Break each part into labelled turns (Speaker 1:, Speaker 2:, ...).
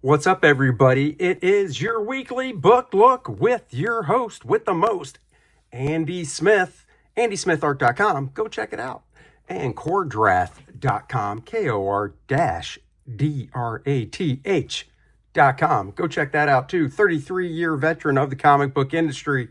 Speaker 1: What's up, everybody? It is your weekly book look with your host with the most, Andy Smith, AndySmithArt.com. Go check it out. And Kor-Drath.com, Kor-Drath.com. Go check that out too. 33-year veteran of the comic book industry.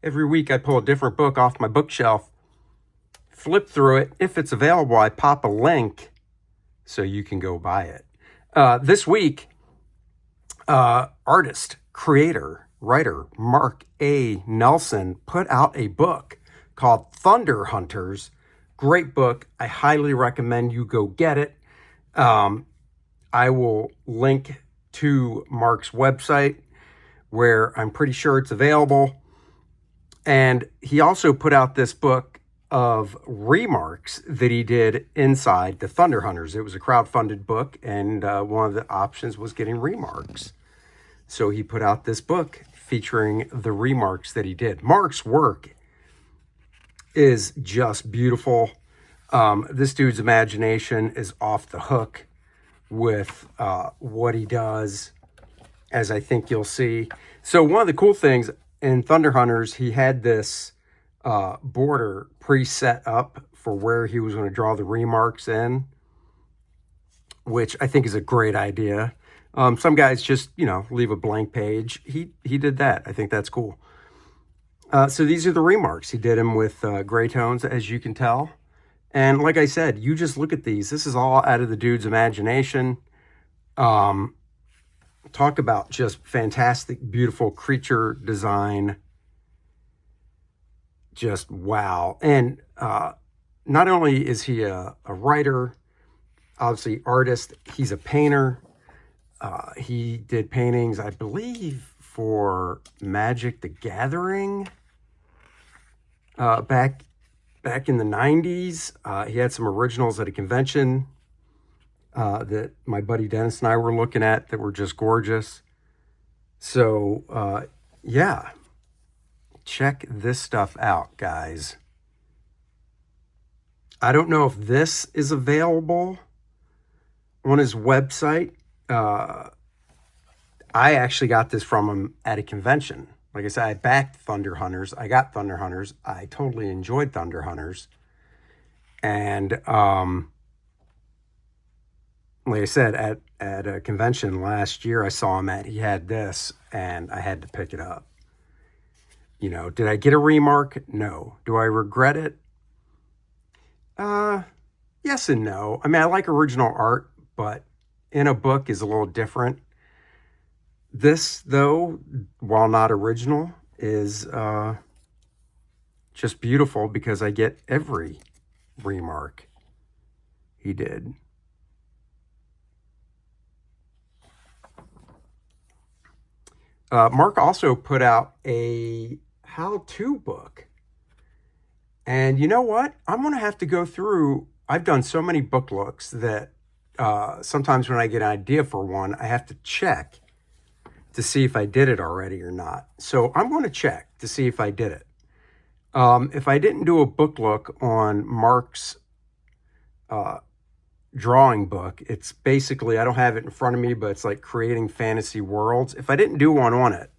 Speaker 1: Every week I pull a different book off my bookshelf, flip through it. If it's available, I pop a link so you can go buy it. This week, artist, creator, writer Mark A. Nelson put out a book called Thunder Hunters. Great book. I highly recommend you go get it. I will link to Mark's website where I'm pretty sure it's available. And he also put out this book of remarks that he did inside the Thunder Hunters. It was a crowdfunded book, and one of the options was getting remarks. So he put out this book featuring the remarks that he did. Mark's work is just beautiful. This dude's imagination is off the hook with what he does, as I think you'll see. So one of the cool things in Thunder Hunters, he had this border preset up for where he was going to draw the remarks in, which I think is a great idea. Some guys just, leave a blank page. He did that. I think that's cool. So these are the remarks. He did them with gray tones, as you can tell. And like I said, you just look at these. This is all out of the dude's imagination. Talk about just fantastic, beautiful creature design. Just wow. And not only is he a writer, obviously artist, he's a painter. He did paintings, I believe, for Magic the Gathering back in the 90s. He had some originals at a convention that my buddy Dennis and I were looking at that were just gorgeous. So, yeah. Check this stuff out, guys. I don't know if this is available on his website. I actually got this from him at a convention. Like I said, I backed Thunder Hunters. I got Thunder Hunters. I totally enjoyed Thunder Hunters. And like I said, at a convention last year I saw him at, he had this, and I had to pick it up. Did I get a remark? No. Do I regret it? Yes and no. I mean, I like original art, but in a book is a little different. This, though, while not original, is just beautiful because I get every remark he did. Mark also put out a how-to book. And you know what? I'm going to have to go through. I've done so many book looks that sometimes when I get an idea for one, I have to check to see if I did it already or not. So I'm going to check to see if I did it. If I didn't do a book look on Mark's drawing book, it's basically, I don't have it in front of me, but it's like creating fantasy worlds. If I didn't do one on it,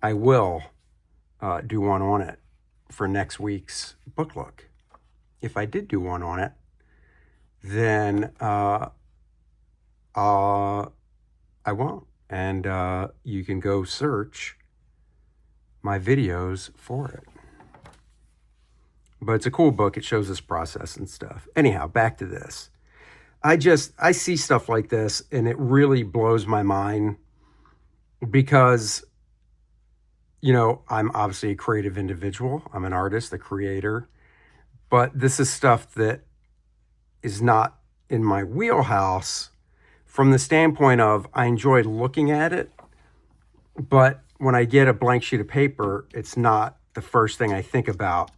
Speaker 1: I will do one on it for next week's book look. If I did do one on it, then I won't. And you can go search my videos for it. But it's a cool book. It shows this process and stuff. Anyhow, back to this. I see stuff like this and it really blows my mind because, I'm obviously a creative individual. I'm an artist, a creator, but this is stuff that is not in my wheelhouse from the standpoint of I enjoy looking at it, but when I get a blank sheet of paper, it's not the first thing I think about.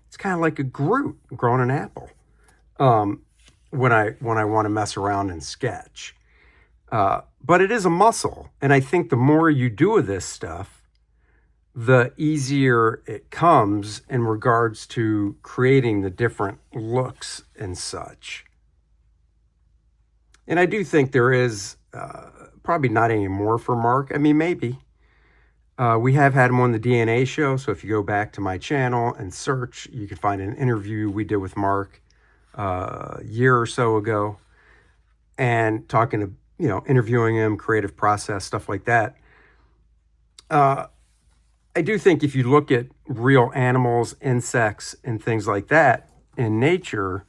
Speaker 1: It's kind of like a Groot growing an apple. When I want to mess around and sketch. But it is a muscle. And I think the more you do of this stuff, the easier it comes in regards to creating the different looks and such. And I do think there is Probably not anymore for Mark. I mean, maybe. We have had him on the DNA show, so if you go back to my channel and search, you can find an interview we did with Mark a year or so ago, and talking to, interviewing him, creative process, stuff like that. I do think if you look at real animals, insects, and things like that in nature,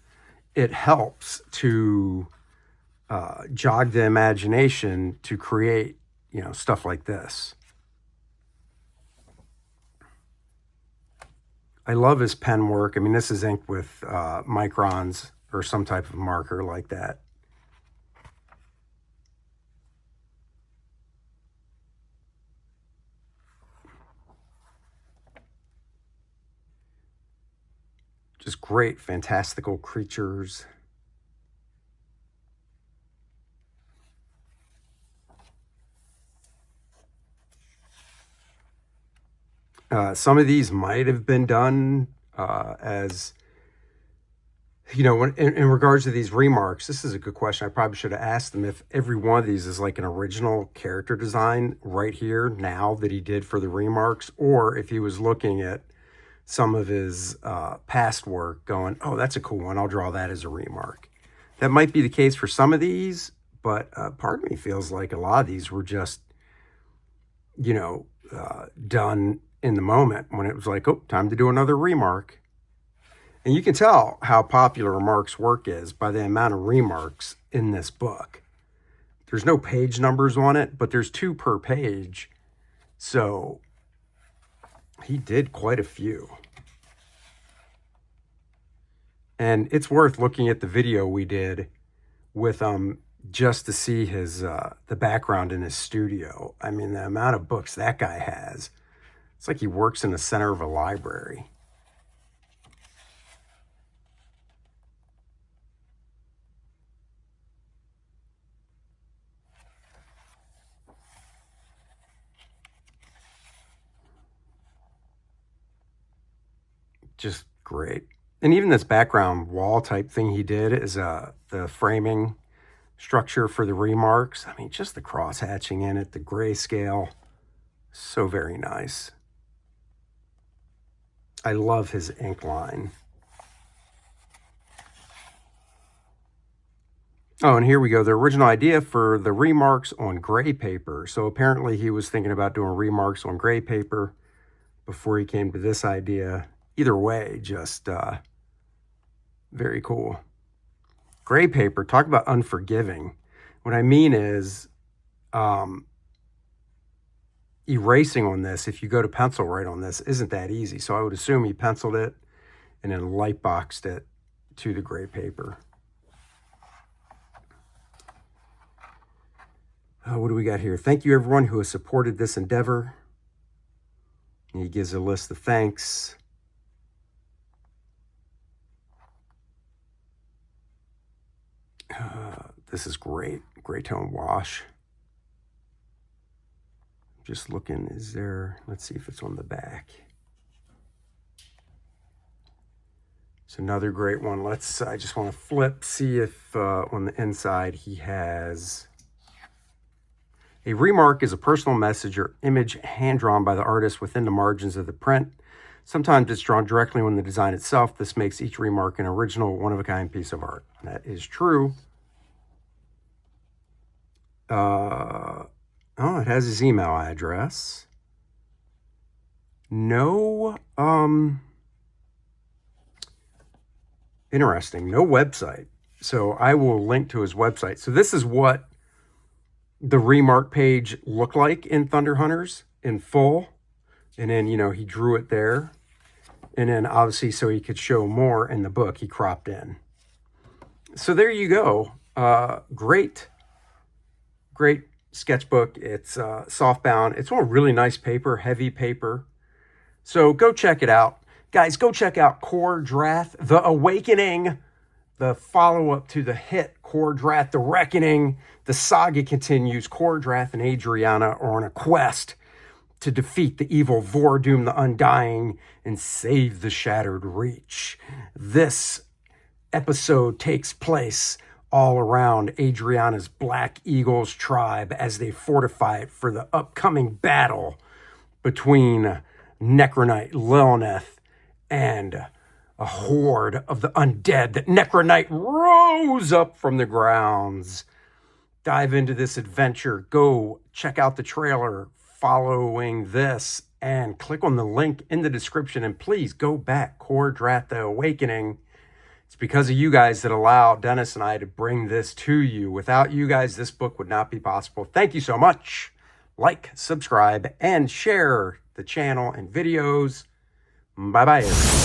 Speaker 1: it helps to jog the imagination to create, stuff like this. I love his pen work. I mean, this is ink with microns or some type of marker like that. Just great, fantastical creatures. Some of these might have been done as, in regards to these remarks, this is a good question. I probably should have asked them if every one of these is like an original character design right here now that he did for the remarks, or if he was looking at some of his past work going, oh, that's a cool one, I'll draw that as a remark. That might be the case for some of these, but part of me feels like a lot of these were just, done in the moment when it was like, oh, time to do another remark. And you can tell how popular Mark's work is by the amount of remarks in this book. There's no page numbers on it, but there's 2 per page. So he did quite a few. And it's worth looking at the video we did with just to see his the background in his studio. I mean, the amount of books that guy has. It's like he works in the center of a library. Just great. And even this background wall type thing he did is the framing structure for the remarks. I mean, just the cross hatching in it, the grayscale, so very nice. I love his ink line. Oh, and here we go. The original idea for the remarks on gray paper. So apparently he was thinking about doing remarks on gray paper before he came to this idea. Either way, just very cool. Gray paper, talk about unforgiving. What I mean is erasing on this, if you go to pencil write on this, isn't that easy. So I would assume he penciled it and then light boxed it to the gray paper. What do we got here? Thank you, everyone who has supported this endeavor. And he gives a list of thanks. This is great. Gray tone wash. Just looking, is there, let's see if it's on the back. It's another great one. I just want to flip, see if on the inside he has, a remark is a personal message or image hand-drawn by the artist within the margins of the print. Sometimes it's drawn directly on the design itself. This makes each remark an original, one-of-a-kind piece of art. That is true. Oh, it has his email address. No, interesting, no website. So I will link to his website. So this is what the remark page looked like in Thunder Hunters in full. And then, he drew it there. And then obviously, so he could show more in the book, he cropped in. So there you go. Great sketchbook. It's softbound. It's on really nice paper, heavy paper. So go check it out. Guys, go check out Kor-Drath, The Awakening, the follow-up to the hit Kor-Drath, The Reckoning. The saga continues. Kor-Drath and Adriana are on a quest to defeat the evil Vordoom the Undying and save the Shattered Reach. This episode takes place all around Adriana's Black Eagles tribe as they fortify it for the upcoming battle between Necronite Lilneth and a horde of the undead that Necronite rose up from the grounds. Dive into this adventure. Go check out the trailer following this and click on the link in the description. And please go back, Kor-Drath the Awakening. It's because of you guys that allow Dennis and I to bring this to you. Without you guys, this book would not be possible. Thank you so much. Like, subscribe, and share the channel and videos. Bye-bye.